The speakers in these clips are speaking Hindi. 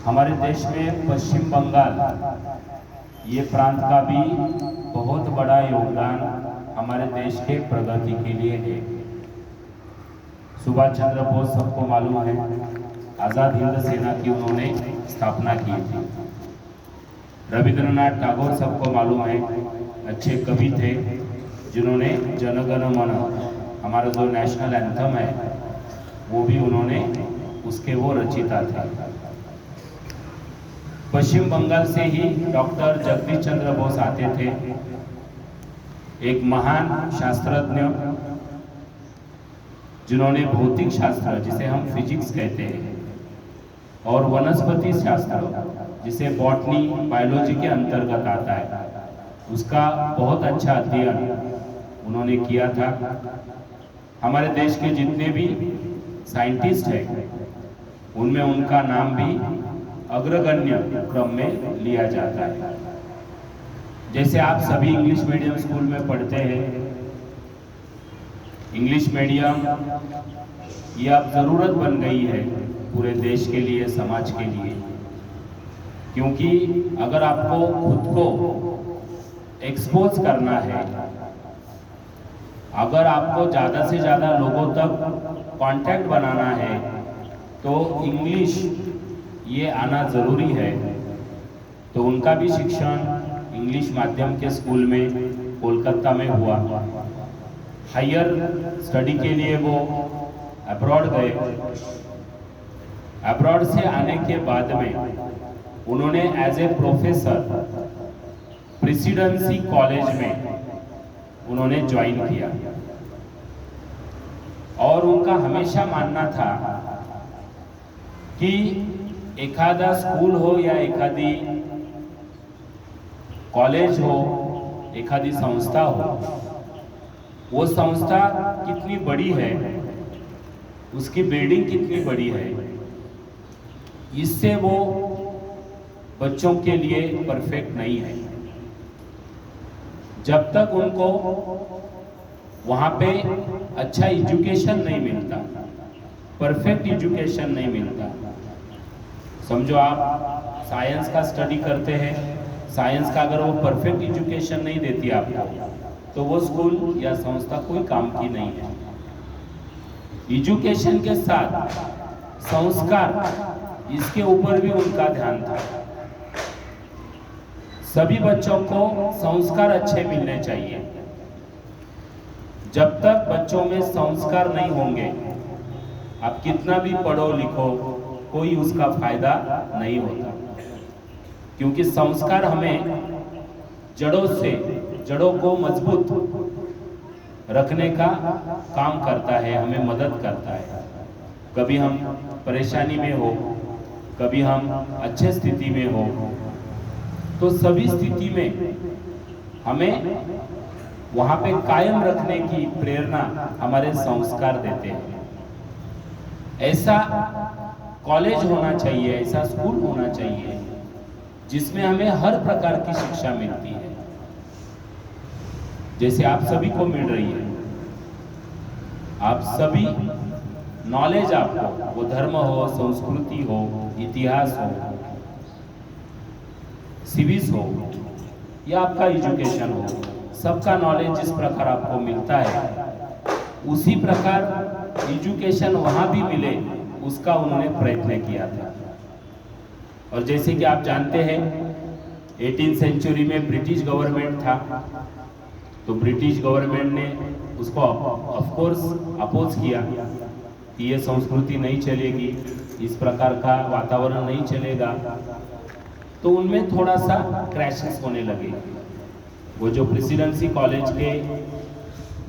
हमारे देश में पश्चिम बंगाल ये प्रांत का भी बहुत बड़ा योगदान हमारे देश के प्रगति के लिए है। सुभाष चंद्र बोस सबको मालूम है, आज़ाद हिंद सेना की उन्होंने स्थापना की थी। रविंद्रनाथ टैगोर सबको मालूम है, अच्छे कवि थे जिन्होंने जन गण मन हमारा जो नेशनल एंथम है वो भी उन्होंने उसके वो रचिता थे। पश्चिम बंगाल से ही डॉक्टर जगदीश चंद्र बोस आते थे, एक महान शास्त्रज्ञ जिन्होंने भौतिक शास्त्र जिसे हम फिजिक्स कहते हैं और वनस्पति शास्त्र जिसे बॉटनी बायोलॉजी के अंतर्गत आता है, उसका बहुत अच्छा अध्ययन उन्होंने किया था। हमारे देश के जितने भी साइंटिस्ट हैं उनमें उनका नाम भी अग्रगण्य क्रम में लिया जाता है। जैसे आप सभी इंग्लिश मीडियम स्कूल में पढ़ते हैं, इंग्लिश मीडियम ये अब ज़रूरत बन गई है पूरे देश के लिए, समाज के लिए, क्योंकि अगर आपको खुद को एक्सपोज करना है, अगर आपको ज़्यादा से ज़्यादा लोगों तक कांटेक्ट बनाना है तो इंग्लिश ये आना ज़रूरी है। तो उनका भी शिक्षण इंग्लिश माध्यम के स्कूल में कोलकाता में हुआ। हायर स्टडी के लिए वो अब्रॉड गए। अब्रॉड से आने के बाद में उन्होंने as a professor Presidency College में उन्होंने ज्वाइन किया और उनका हमेशा मानना था कि एखादा स्कूल हो या एखादी कॉलेज हो, एखादी संस्था हो, वो संस्था कितनी बड़ी है, उसकी बिल्डिंग कितनी बड़ी है, इससे वो बच्चों के लिए परफेक्ट नहीं है। जब तक उनको वहाँ पे अच्छा एजुकेशन नहीं मिलता, परफेक्ट एजुकेशन नहीं मिलता। समझो आप साइंस का स्टडी करते हैं, साइंस का अगर वो परफेक्ट एजुकेशन नहीं देती आपको तो वो स्कूल या संस्था कोई काम की नहीं है। एजुकेशन के साथ संस्कार, इसके ऊपर भी उनका ध्यान था। सभी बच्चों को संस्कार अच्छे मिलने चाहिए। जब तक बच्चों में संस्कार नहीं होंगे, आप कितना भी पढ़ो लिखो, कोई उसका फायदा नहीं होता। क्योंकि संस्कार हमें जड़ों को मजबूत रखने का काम करता है, हमें मदद करता है। कभी हम परेशानी में हो, कभी हम अच्छे स्थिति में हो, तो सभी स्थिति में हमें वहाँ पे कायम रखने की प्रेरणा हमारे संस्कार देते हैं। ऐसा कॉलेज होना चाहिए, ऐसा स्कूल होना चाहिए जिसमें हमें हर प्रकार की शिक्षा मिलती है, जैसे आप सभी को मिल रही है। आप सभी नॉलेज, आपको वो धर्म हो, संस्कृति हो, इतिहास हो, सिविक्स हो या आपका एजुकेशन हो, सबका नॉलेज जिस प्रकार आपको मिलता है उसी प्रकार एजुकेशन वहाँ भी मिले, उसका उन्होंने प्रयत्न किया था। और जैसे कि आप जानते हैं 18वीं सेंचुरी में ब्रिटिश गवर्नमेंट था, तो ब्रिटिश गवर्नमेंट ने उसको ऑफ कोर्स अपोज किया कि ये संस्कृति नहीं चलेगी, इस प्रकार का वातावरण नहीं चलेगा। तो उनमें थोड़ा सा क्रैशेस होने लगे। वो जो प्रेसिडेंसी कॉलेज के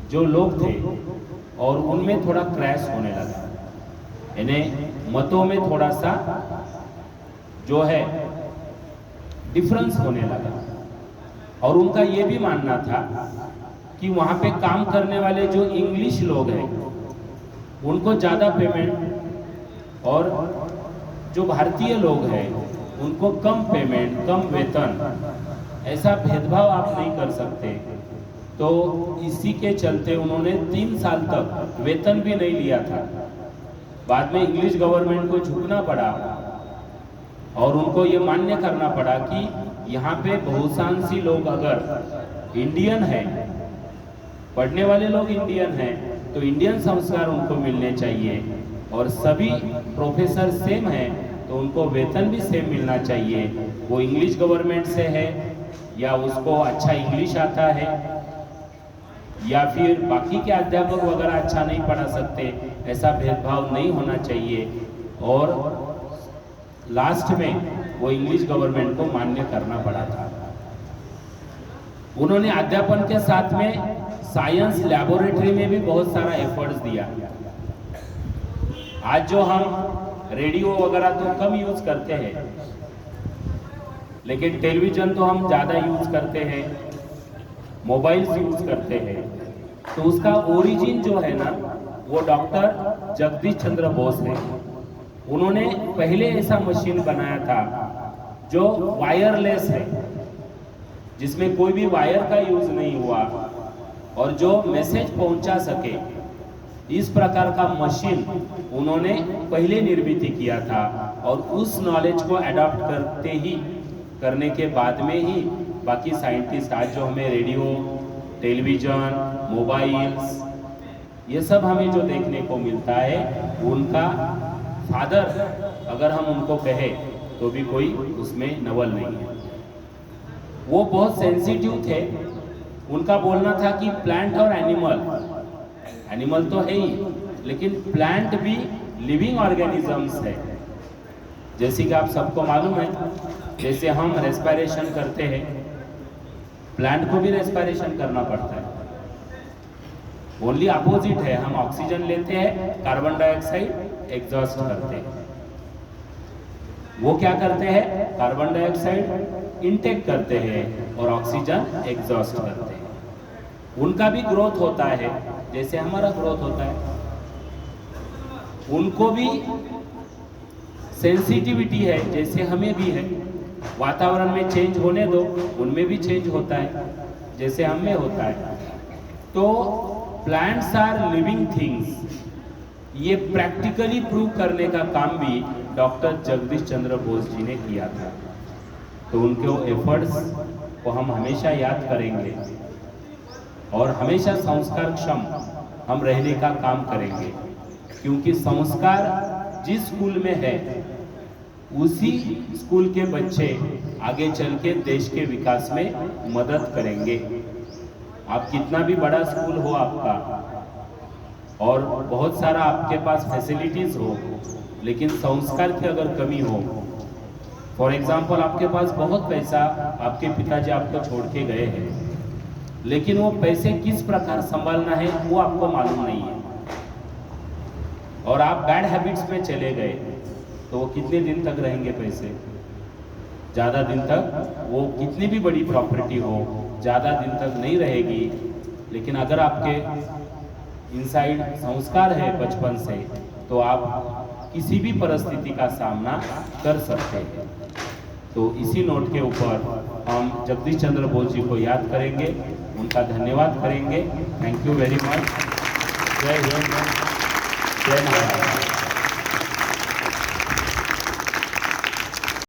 जो लोग थे और उनमें थोड़ा क्रैश होने लगा, यानी मतों में थोड़ा सा जो है डिफरेंस होने लगा। और उनका ये भी मानना था कि वहाँ पे काम करने वाले जो इंग्लिश लोग हैं उनको ज़्यादा पेमेंट और जो भारतीय लोग हैं उनको कम पेमेंट, कम वेतन, ऐसा भेदभाव आप नहीं कर सकते। तो इसी के चलते उन्होंने 3 साल तक वेतन भी नहीं लिया था। बाद में इंग्लिश गवर्नमेंट को झुकना पड़ा और उनको ये मान्य करना पड़ा कि यहाँ पे बहुतांशी लोग अगर इंडियन हैं, पढ़ने वाले लोग इंडियन हैं, तो इंडियन संस्कार उनको मिलने चाहिए, और सभी प्रोफेसर सेम हैं तो उनको वेतन भी सेम मिलना चाहिए। वो इंग्लिश गवर्नमेंट से है या उसको अच्छा इंग्लिश आता है या फिर बाकी के अध्यापक वगैरह अच्छा नहीं पढ़ा सकते, ऐसा भेदभाव नहीं होना चाहिए। और लास्ट में वो इंग्लिश गवर्नमेंट को मान्य करना पड़ा था। उन्होंने अध्यापन के साथ में साइंस लैबोरेटरी में भी बहुत सारा एफर्ट्स दिया। आज जो हम रेडियो वगैरह तो कम यूज करते हैं, लेकिन टेलीविजन तो हम ज़्यादा यूज करते हैं, मोबाइल्स यूज करते हैं, तो उसका ओरिजिन जो है ना, वो डॉक्टर जगदीश चंद्र बोस है। उन्होंने पहले ऐसा मशीन बनाया था जो वायरलेस है, जिसमें कोई भी वायर का यूज नहीं हुआ और जो मैसेज पहुंचा सके, इस प्रकार का मशीन उन्होंने पहले निर्मित किया था। और उस नॉलेज को अडॉप्ट करने के बाद में ही बाकी साइंटिस्ट आज जो हमें रेडियो, टेलीविजन, मोबाइल्स, ये सब हमें जो देखने को मिलता है, उनका फादर अगर हम उनको कहें तो भी कोई उसमें नवल नहीं है। वो बहुत सेंसिटिव थे। उनका बोलना था कि प्लांट और एनिमल तो है ही, लेकिन प्लांट भी लिविंग ऑर्गेनिजम्स है। जैसे कि आप सबको मालूम है, जैसे हम रेस्पिरेशन करते हैं, प्लांट को भी रेस्पिरेशन करना पड़ता है। ओनली अपोजिट है, हम ऑक्सीजन लेते हैं, कार्बन डाइऑक्साइड एग्जॉस्ट करते हैं। वो क्या करते हैं? कार्बन डाइऑक्साइड इनटेक करते हैं और ऑक्सीजन एग्जॉस्ट करते हैं। उनका भी ग्रोथ होता है जैसे हमारा ग्रोथ होता है। उनको भी सेंसिटिविटी है जैसे हमें भी है। वातावरण में चेंज होने दो, उनमें भी चेंज होता है जैसे हम में होता है। तो प्लांट्स आर लिविंग थिंग्स, ये प्रैक्टिकली प्रूव करने का काम भी डॉक्टर जगदीश चंद्र बोस जी ने किया था। तो उनके एफर्ट्स को हम हमेशा याद करेंगे और हमेशा संस्कारक्षम हम रहने का काम करेंगे, क्योंकि संस्कार जिस स्कूल में है उसी स्कूल के बच्चे आगे चल के देश के विकास में मदद करेंगे। आप कितना भी बड़ा स्कूल हो आपका और बहुत सारा आपके पास फैसिलिटीज हो, लेकिन संस्कार की अगर कमी हो, फॉर एग्जाम्पल आपके पास बहुत पैसा आपके पिताजी आपको छोड़ के गए हैं, लेकिन वो पैसे किस प्रकार संभालना है वो आपको मालूम नहीं है, और आप बैड हैबिट्स में चले गए, तो वो कितने दिन तक रहेंगे पैसे? ज़्यादा दिन तक, वो कितनी भी बड़ी प्रॉपर्टी हो ज़्यादा दिन तक नहीं रहेगी। लेकिन अगर आपके इनसाइड संस्कार है बचपन से, तो आप किसी भी परिस्थिति का सामना कर सकते हैं। तो इसी नोट के ऊपर हम जगदीश चंद्र बोस जी को याद करेंगे, उनका धन्यवाद करेंगे। Thank you very much. जय हिंद, जय महाराष्ट्र।